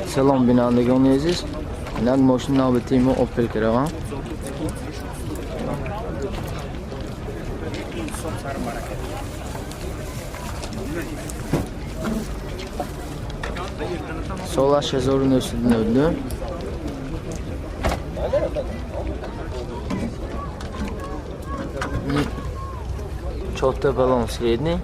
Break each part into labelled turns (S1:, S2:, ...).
S1: سلام بینندگان عزیز، یک ماشین نو به تیم اوپل کراوان. سالش 1992. Четко баллон средний.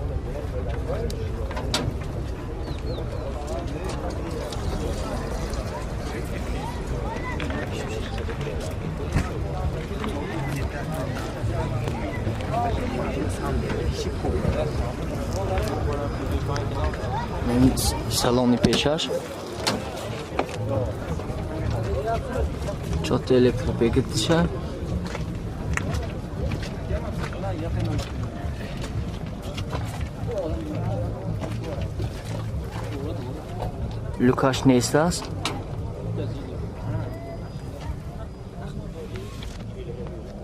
S1: Салонный пешаш. Четко электропакетча. Lukasz Nestas.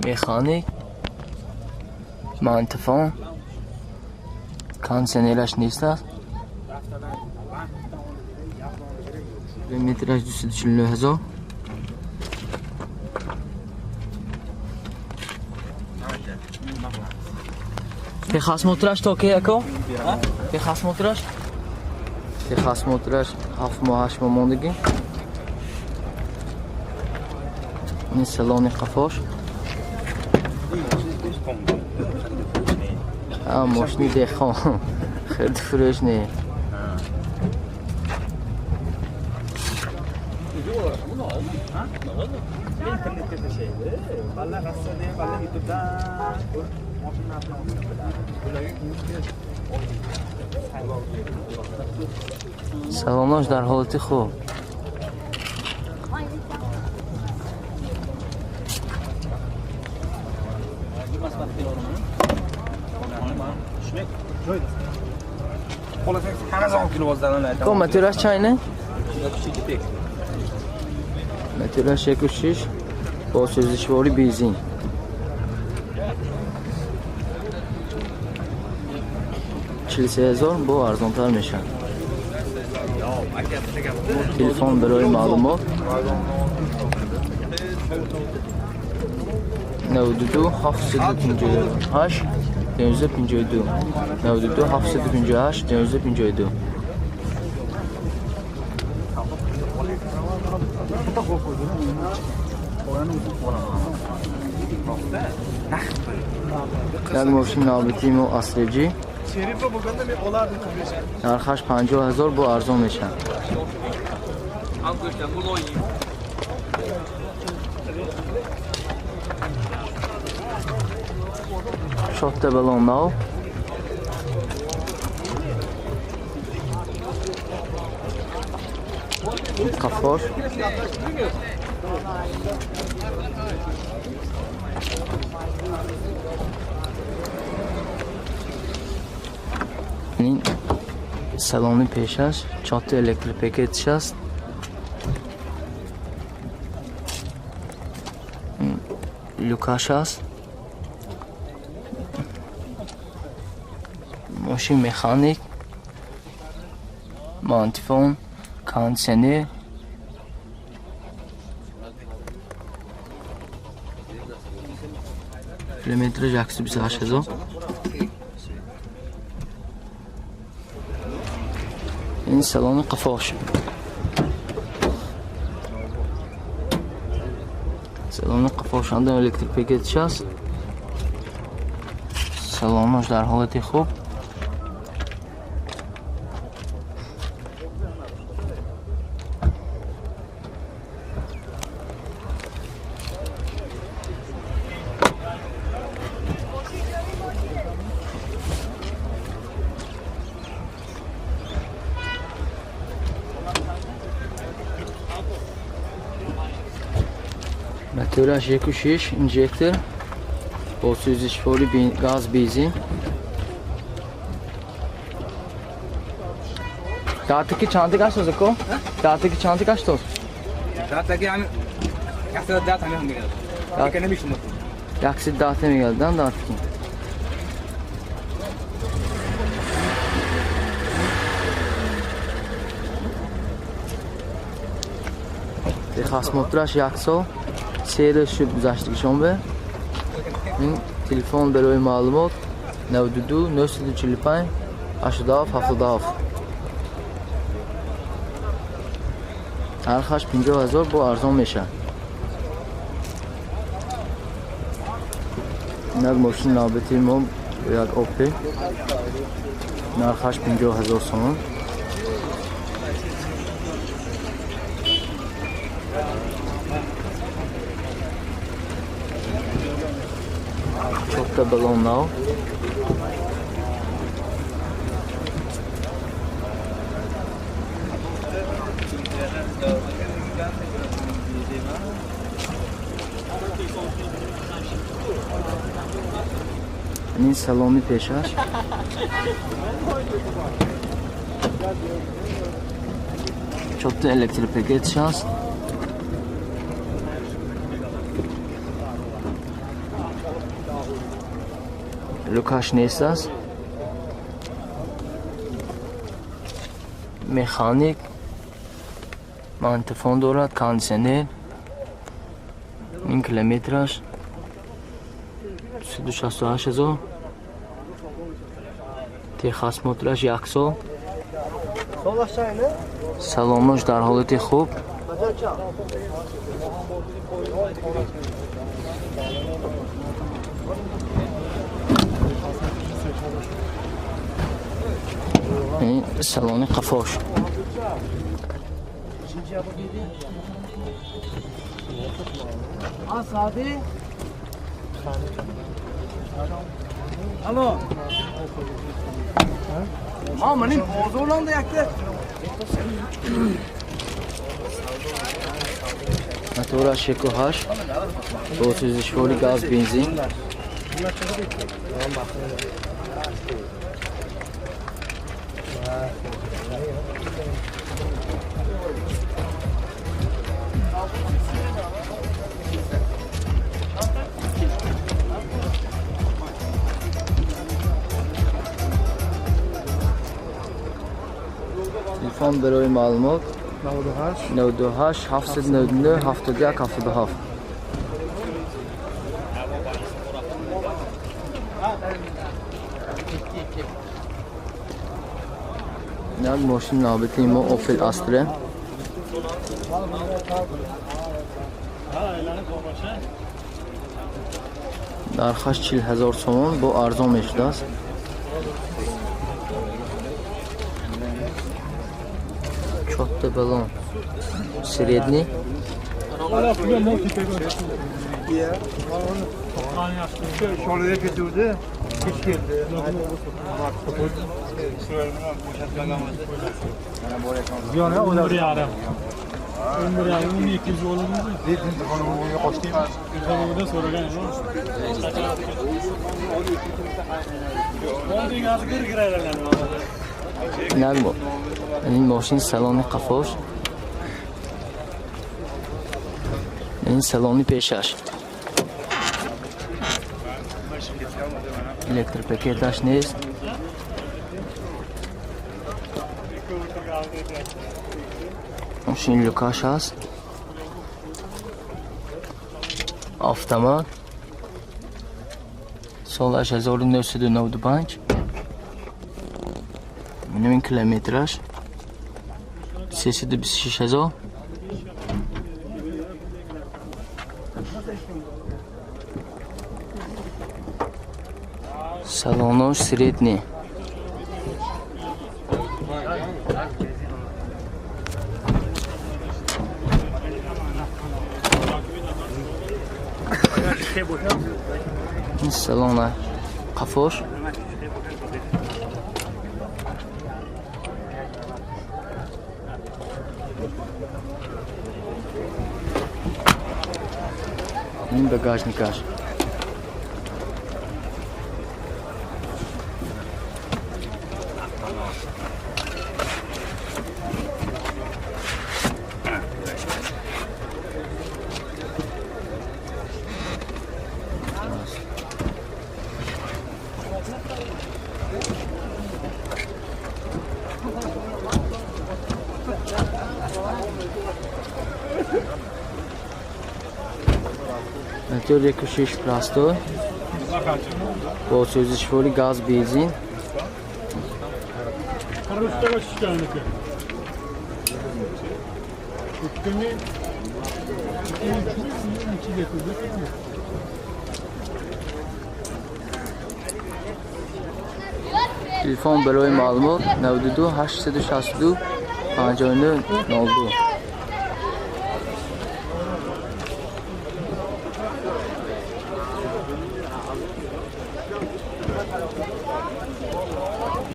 S1: Mechanik. Mantefon. Kondisionerlash Nestas. Metraj 240,000. Техас мотраш то ки яко? Техас мотраш? Техас мотраш 7 ماه 8 ماه موندگی. این سالن قفاش. ماشین دخان خیلی فرش نه. سلامش در حالت خوب. کم مترش چاینه؟ مترش 1.6 با سوزشواری بنزین. $43,000 با ارزان‌تر میشن. تلفن برای معلومات 92 758 1952 92 758 1952. یک ماشین نابتیم و اصلیجی نرخش 50,000 با ارزان میشن. شات بلون نو قفاش این سالن پیشش چات الکتریک است. لوکاش است. ماشین مکانیک، مانتفون، کاندیشنر، کیلومترش 128,000. این سالن قفاش. سالن قفاش اندام الکتریک پکیج است. سالنش در حالت خوب. Motorlash 1.6 injektor با سوزشواری گاز بنزین. Dağıttaki çanta kaç toz eko? Dağıttaki çanta kaç toz?
S2: Dağıttaki hani yaksı dağıtamıyorum geldi. Yakını bir şey unuttum.
S1: Yaksı dağıtamıyor geldi lan dağıttaki. خصم‌الطرش یک سال سیرش گذشتگیشون این تلفن برای معلومات 92 945 87 77 نرخش 50,000 با ارزان میشه. این ماشین نابطی ما یک اوپی نرخش 50,000 سوم. Çok da balon now. این سلامی پیشش çok da elektrik paketi هست. لوکاش نیست است. مکانیک منتفون دارد. کاندیشنر این کیلومترش 168,000. خصم‌الطرش یک سال. سلامش در حالت خوب. این سالن قفاش.
S2: الو ما منیم بازولان یکته
S1: موتور 6.8 با سوزشواری گاز بنزین. تلفن برای معلومات 98 799 71 77. این ماشین نابطه ما اوپل استره. نرخش 40,000 تومان با ارزان میشده است. Çok da balon. Sredni. Nagmo. این ماشین سالن قفاش. این سالن پیشش. elektrik paketش نیست. ماشین لوکاش هست. اتومات. سالش 1995. این کیلومترش 326,000. Salonoj srednji. این salona قفاش. این багажникаш. Motor 1.6 پلاستور با سوزش فوری گاز بنزین. تلفن برای معلومات 92 862 59 02.